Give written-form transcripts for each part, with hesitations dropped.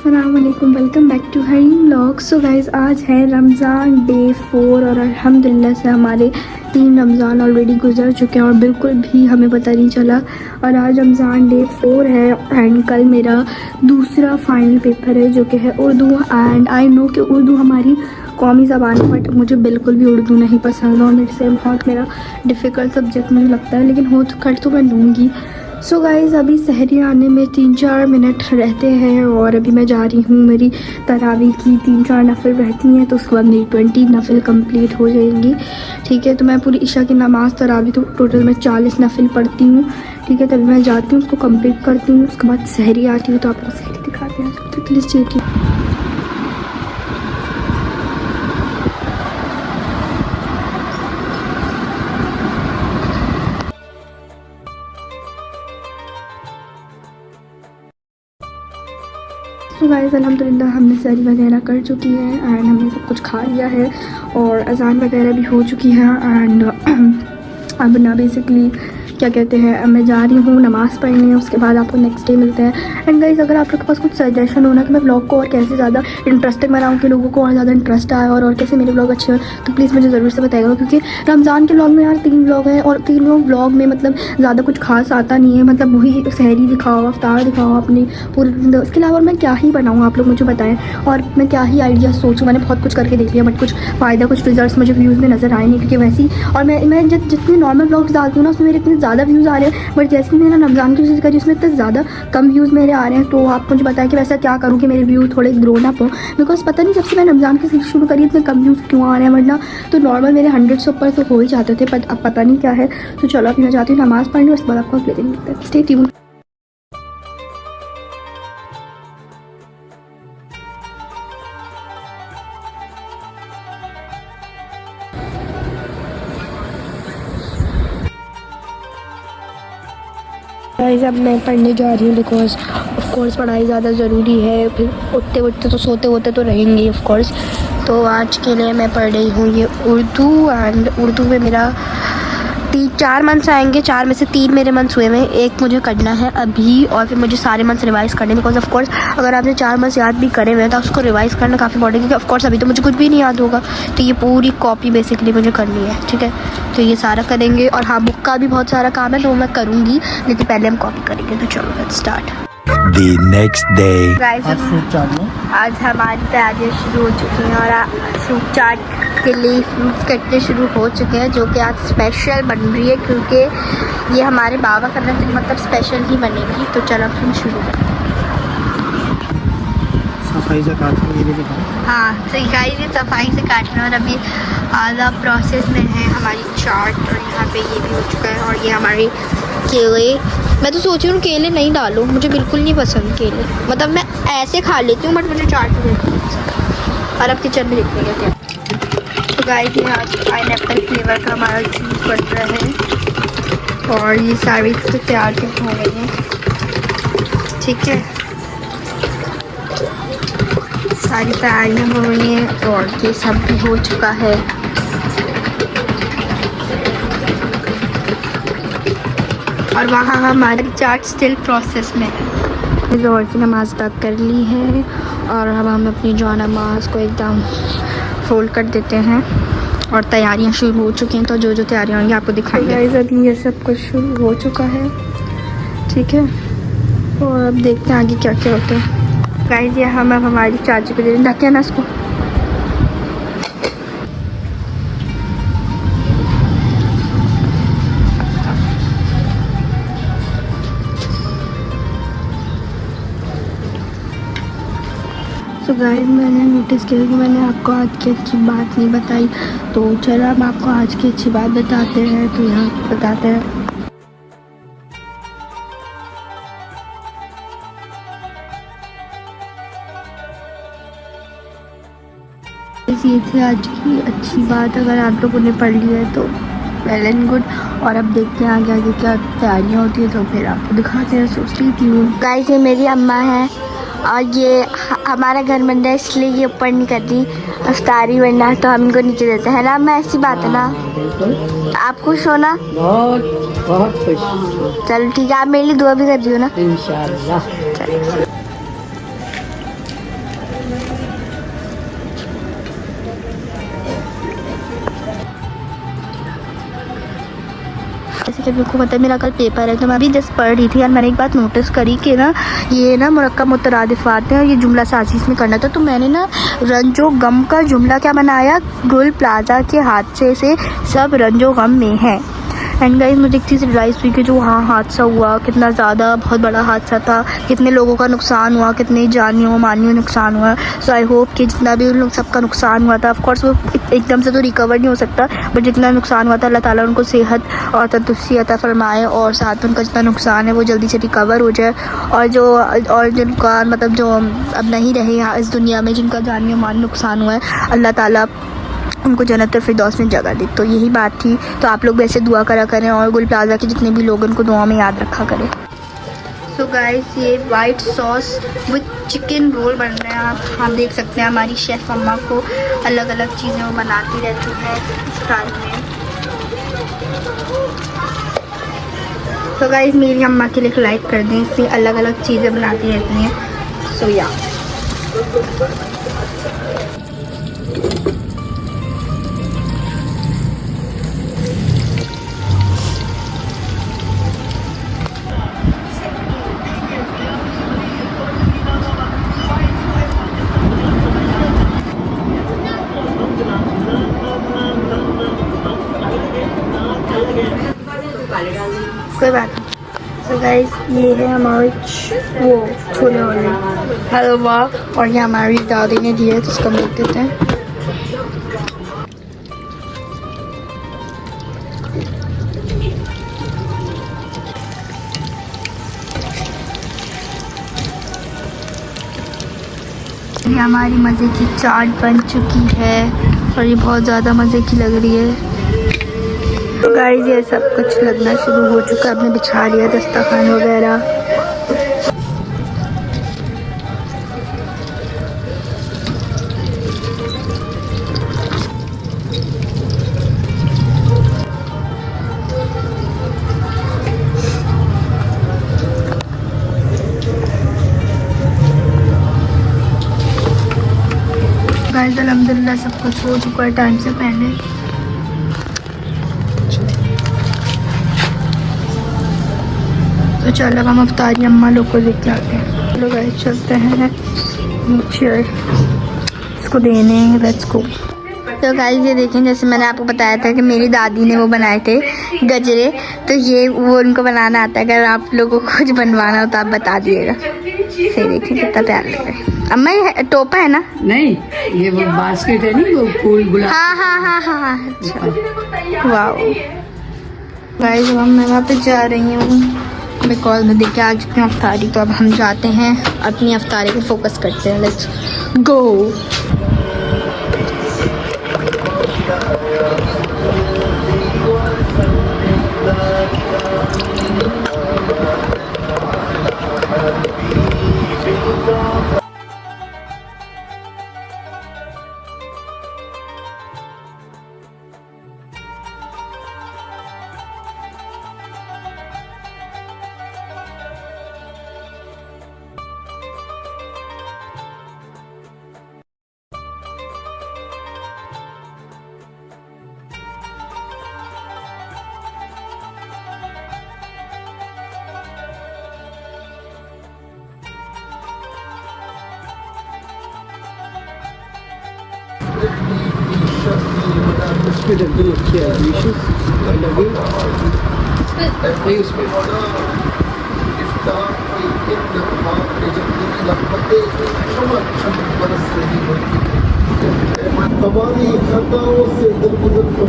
अस्सलामुअलैकुम, welcome back to Hareem vlog. So guys, आज है रमज़ान डे 4 और अल्हम्दुलिल्लाह से हमारे 3 रमज़ान ऑलरेडी गुजर चुके हैं और बिल्कुल भी हमें पता नहीं चला। और आज रमज़ान डे 4 है एंड कल मेरा दूसरा फाइनल पेपर है जो कि है उर्दू। एंड आई नो कि उर्दू हमारी कौमी ज़बान है, बट मुझे बिल्कुल भी उर्दू नहीं पसंद और मेरे से बहुत मेरा डिफ़िकल्ट सब्जेक्ट मुझे लगता है, लेकिन हो तो कर तो मैं लूँगी। सो गाइज़, अभी सहरी आने में 3-4 मिनट रहते हैं और अभी मैं जा रही हूँ। मेरी तरावी की 3-4 नफल रहती हैं, तो उसके बाद मेरी 20 नफल कंप्लीट हो जाएंगी। ठीक है, तो मैं पूरी इशा की नमाज़ तरावी तो टोटल मैं 40 नफल पढ़ती हूँ। ठीक है, तभी मैं जाती हूँ, उसको कंप्लीट करती हूँ, उसके बाद सहरी आती हूँ, तो आपको सहरी दिखाते हैं। तो प्लीज़ चेक तो गाइस, अल्हम्दुलिल्लाह हमने सहरी वगैरह कर चुकी है एंड हमने सब कुछ खा लिया है और अज़ान वगैरह भी हो चुकी है। एंड अब ना बेसिकली क्या कहते हैं, अब मैं जा रही हूँ नमाज़ पढ़ने, उसके बाद आपको नेक्स्ट डे मिलते हैं। एंड गाइस, अगर आप लोग के पास कुछ सजेशन हो ना कि मैं व्लॉग को और कैसे ज़्यादा इंटरेस्टिंग बनाऊँ कि लोगों को और ज़्यादा इंटरेस्ट आए और कैसे मेरे व्लॉग अच्छे हो, तो प्लीज़ मुझे ज़रूर से बताइएगा। क्योंकि रमज़ान के व्लॉग में यार 3 व्लॉग हैं और तीनों व्लॉग में मतलब ज़्यादा कुछ खास आता नहीं है। मतलब वही सहरी दिखाओ, अफ्तार दिखाओ अपनी पूरी, उसके अलावा मैं क्या ही बनाऊँ, आप लोग मुझे बताएं। और मैं क्या ही आइडिया सोचूँ, मैंने बहुत कुछ करके देख लिया बट कुछ फ़ायदा, कुछ रिजल्ट मुझे व्यूज़ में नज़र आए नहीं। क्योंकि वैसे ही और मैं जितने नॉर्मल व्लॉग्स डालती हूँ ना, उसमें मेरे इतने ज़्यादा व्यूज़ आ रहे हैं, बट जैसे मैंने रमज़ान की चीज़ करी उसमें इतने ज़्यादा कम व्यूज़ मेरे आ रहे हैं। तो आप मुझे बताएं कि वैसा क्या करूँ कि मेरे व्यू थोड़े ग्रोन अप हो। बिकॉज पता नहीं जब से मैं रमज़ान की सीरीज शुरू करी इतने कम व्यूज़ क्यों आ रहे हैं, वरना तो नॉर्मल मेरे 100 से ऊपर तो हो ही जाते थे, बट अब पता नहीं क्या है। तो चलो अभी मैं जाती हूँ नमाज़ पढ़ने, उसके बाद आपको अगले दिन मिलता है। Stay tuned. गाइस, अब मैं पढ़ने जा रही हूँ बिकॉज ऑफ कोर्स पढ़ाई ज़्यादा ज़रूरी है। फिर उठते उठते तो सोते होते तो रहेंगे ऑफ कोर्स। तो आज के लिए मैं पढ़ रही हूँ ये उर्दू। एंड उर्दू में मेरा 4 मंथ्स आएंगे, 4 में से 3 मेरे मंथ्स हुए हैं, 1 मुझे करना है अभी और फिर मुझे सारे मंथ्स रिवाइज करने हैं। बिकॉज ऑफ कोर्स अगर आपने 4 मंथ्स याद भी करे हुए हैं तो उसको रिवाइज करना काफ़ी इंपॉर्टेंट है। क्योंकि ऑफ कोर्स अभी तो मुझे कुछ भी नहीं याद होगा, तो ये पूरी कॉपी बेसिकली मुझे करनी है। ठीक है, तो ये सारा करेंगे। और हाँ, बुक का भी बहुत सारा काम है तो मैं करूँगी, लेकिन पहले हम कॉपी करेंगे। तो चलो let's start. The next day. आज हमारी तैयारियाँ शुरू हो चुकी हैं और फ्रूट चाट के लिए फ्रूट्स कटने शुरू हो चुके हैं, जो कि आज स्पेशल बन रही है क्योंकि ये हमारे बाबा का तो मतलब स्पेशल ही बनेगी। तो चलो फिर शुरू करें। सफाई से काटना, हाँ सही गाइस, ये सफाई से काटना और अभी आधा प्रोसेस में है हमारी चाट। और यहाँ पे ये भी हो चुका है और ये हमारे केले। मैं तो सोच रही हूँ केले नहीं डालूँ, मुझे बिल्कुल नहीं पसंद केले। मतलब मैं ऐसे खा लेती हूँ बट मुझे चाट नहीं पसंद। और अब किचन में देखने गए थे तो गाइस, ये आज पाइनएप्पल फ्लेवर का हमारा जूस बन रहा है और ये सारी तो तैयार हो गई है। ठीक है, सारी तैयारियाँ हो गई हैं और ये सब भी हो चुका है। और वहाँ हमारी चाट स्टिल प्रोसेस में है। ज़ोहर की नमाज़ अदा कर ली है और अब हम अपनी जो नमाज को एकदम फोल्ड कर देते हैं और तैयारियाँ शुरू हो चुकी हैं। तो जो तैयारियाँ होंगी आपको दिखाएंगे। गाइस, अभी ये सब कुछ शुरू हो चुका है। ठीक है, और अब देखते हैं आगे क्या क्या होता है। गाइस, ये हम अब हमारी चाची को दे दें, ढके ना इसको। तो गाइस, मैंने नोटिस किया कि मैंने आपको आज की अच्छी बात नहीं बताई, तो चलो हम आपको आज की अच्छी बात बताते हैं। तो यहाँ बताते हैं। ये थी आज की अच्छी बात, अगर आप लोगों ने पढ़ लिया है तो वेल एंड गुड। और अब देखते हैं आगे आगे क्या तैयारियाँ होती है, तो फिर आपको दिखाते हैं। सोचती थी गाइस, ये मेरी अम्मा है और ये हमारा घर बन रहा है, इसलिए ये ऊपर नहीं करती अफ्तारी, वरना तो हम इनको नीचे देते हैं ना। मैं ऐसी बात है ना, आप खुश हो ना? बहुत खुश। चलो ठीक है, आप मेरे लिए दुआ भी कर दियो ना इंशाअल्लाह। कि मेरे को पता है मेरा कल पेपर है, तो मैं अभी जस्ट पढ़ रही थी। और मैंने एक बात नोटिस करी कि ना ये ना मुरक्कब मुतरादिफ़ात हैं और ये जुमला साज़ी इसमें करना था। तो मैंने ना रंजो गम का जुमला क्या बनाया, गुल प्लाजा के हादसे से सब रंजो गम में है। एंड गाइस मुझे एक चीज़ रियलाइज़ हुई कि जो वहाँ हादसा हुआ कितना ज़्यादा बहुत बड़ा हादसा था, कितने लोगों का नुकसान हुआ, कितने जानियों मानियों नुकसान हुआ। सो आई होप कि जितना भी उन लोग सबका नुकसान हुआ था, ऑफ कोर्स वो एकदम से तो रिकवर नहीं हो सकता, बट जितना नुकसान हुआ था अल्लाह ताला उनको सेहत और तंदुरुस्ती अता फरमाए और साथ में उनका जितना नुकसान है वो जल्दी से रिकवर हो जाए। और जिनका मतलब जो अब नहीं रहे इस दुनिया में, जिनका जानियों माल नुकसान हुआ है, अल्लाह ताला उनको जन्नत फिरदौस में जगह दी। तो यही बात थी। तो आप लोग वैसे दुआ करा करें और गुल प्लाजा के जितने भी लोग उनको दुआ में याद रखा करें। सो गाइस ये white sauce with chicken roll बन रहे हैं। आप देख सकते हैं हमारी शेफ़ अम्मा को अलग अलग चीज़ें वो बनाती रहती है इफ्तार में। तो गाइस मेरी अम्मा के लिए लाइक कर दें, इसमें अलग अलग चीज़ें बनाती रहती हैं। सो या कोई बात नहीं। तो गाइस ये है हमारे वो छोले वाले हलवा और ये हमारी दादी ने दिया है, तो इसको देख देते हैं। ये हमारी मज़े की चाट बन चुकी है और ये बहुत ज़्यादा मज़े की लग रही है। तो गाइस ये सब कुछ लगना शुरू हो चुका है, आपने बिछा लिया दस्तरखान वगैरह। गाइस अल्हम्दुलिल्लाह सब कुछ हो चुका है टाइम से पहले। तो चलो अब हम अफ्तारी अम्मा लोग को लेके आते हैं। चलो गाइस चलते हैं नीचे इसको देने, लेट्स गो। तो गाइस ये देखें, जैसे मैंने आपको बताया था कि मेरी दादी ने वो बनाए थे गजरे, तो ये वो उनको बनाना आता है। अगर आप लोगों को कुछ बनवाना हो तो आप बता दिएगा। सही देखें कितना प्यार लग रहा है। अम्मा ये टोपा है ना? नहीं, ये वो बास्केट है नहीं, वो फूल गुलाब। हाँ हाँ हाँ हाँ हाँ अच्छा वाह। गाइस अब मैं वहाँ पे जा रही हूँ, मैं कॉल में देख के आ चुकी हूँ अफ्तारी। तो अब हम जाते हैं अपनी अफ्तारी पे फोकस करते हैं। Let's go.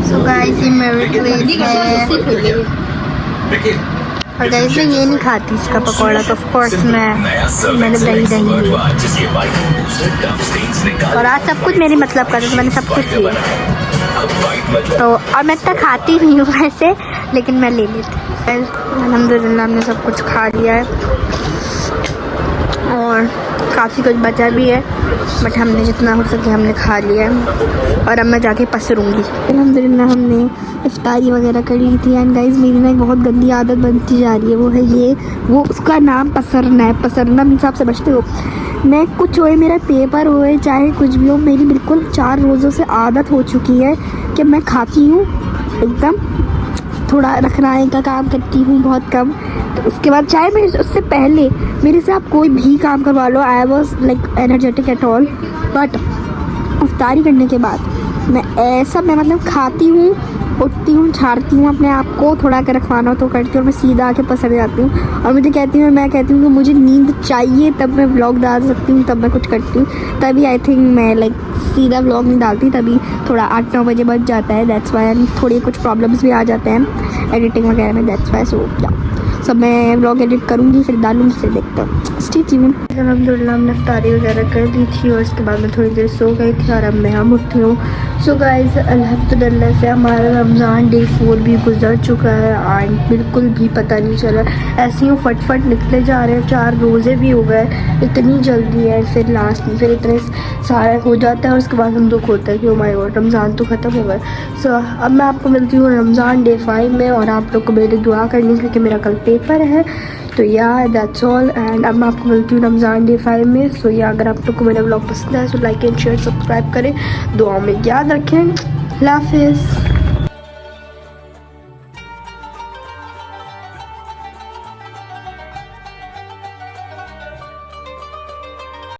So guys ये मेरी प्लेट है और गाइस मैं ये नहीं खाती इसका पकौड़ा, तो ऑफ कोर्स मैंने दही और आज सब कुछ मेरी मतलब का, तो मैंने सब कुछ लिया। तो और मैं इतना खाती नहीं हूँ वैसे, लेकिन मैं ले लेती। अल्हम्दुलिल्लाह हमने सब कुछ खा लिया है और काफ़ी कुछ बचा भी है, बट हमने जितना हो सके हमने खा लिया है और अब मैं जाके पसरूँगी। अल्हम्दुलिल्लाह हमने इफ्तारी वगैरह कर ली थी। एंड गाइस मेरी ना एक बहुत गंदी आदत बनती जा रही है, वो है ये, वो उसका नाम पसरना है। पसरना मीन्स आप समझते हो, मैं कुछ होए मेरा पेपर होए चाहे कुछ भी हो, मेरी बिल्कुल 4 रोज़ों से आदत हो चुकी है कि मैं खाती हूँ एकदम थोड़ा रखनाने का काम करती हूँ बहुत कम। तो उसके बाद चाहे मेरे उससे पहले मेरे से आप कोई भी काम करवा लो, I was like energetic at all, but इफ्तारी करने के बाद मैं मतलब खाती हूँ, उठती हूँ, झाड़ती हूँ अपने आप को, थोड़ा कर रखवाना तो करती हूँ और मैं सीधा आके पसंद जाती हूँ। और मैं कहती हूँ कि मुझे नींद चाहिए तब मैं व्लॉग डाल सकती हूँ, तब मैं कुछ करती हूँ, तभी आई थिंक मैं लाइक सीधा व्लॉग नहीं डालती, तभी थोड़ा 8-9 बजे बज जाता है, दैट्स वाई। थोड़ी कुछ प्रॉब्लम्स भी आ जाते हैं एडिटिंग वगैरह में, दैट्स वाई। सो क्या सब मैं व्लॉग एडिट करूँगी, फिर डालूँगी, फिर देखते हैं। Stay tuned. अल्हम्दुलिल्लाह हमने इफ्तारी वगैरह कर दी थी और उसके बाद मैं थोड़ी देर सो गई थी और अब मैं हम उठी हूँ। सो गाइस अल्हम्दुलिल्लाह से हमारा रमज़ान डे 4 भी गुजर चुका है एंड बिल्कुल भी पता नहीं चला, ऐसे ही फटफट निकले जा रहे हैं। 4 रोज़े भी हो गए इतनी जल्दी है, फिर लास्ट में फिर इतने सारा हो जाता है और उसके बाद हम दुख होता है कि ओ माय गॉड रमज़ान तो ख़त्म हो गए। सो अब मैं आपको मिलती हूँ रमज़ान डे 5 में, और आप लोग को मेरी दुआ करनी क्योंकि मेरा कल पेपर है। तो या दैट्स ऑल, एंड अब मैं आपको मिलती हूँ रमज़ान डे 5 में। सो या अगर आप लोग को मेरा ब्लॉग पसंद है तो लाइक एंड शेयर सब्सक्राइब करें, दुआ में याद रखें। अल्लाह हाफिज़।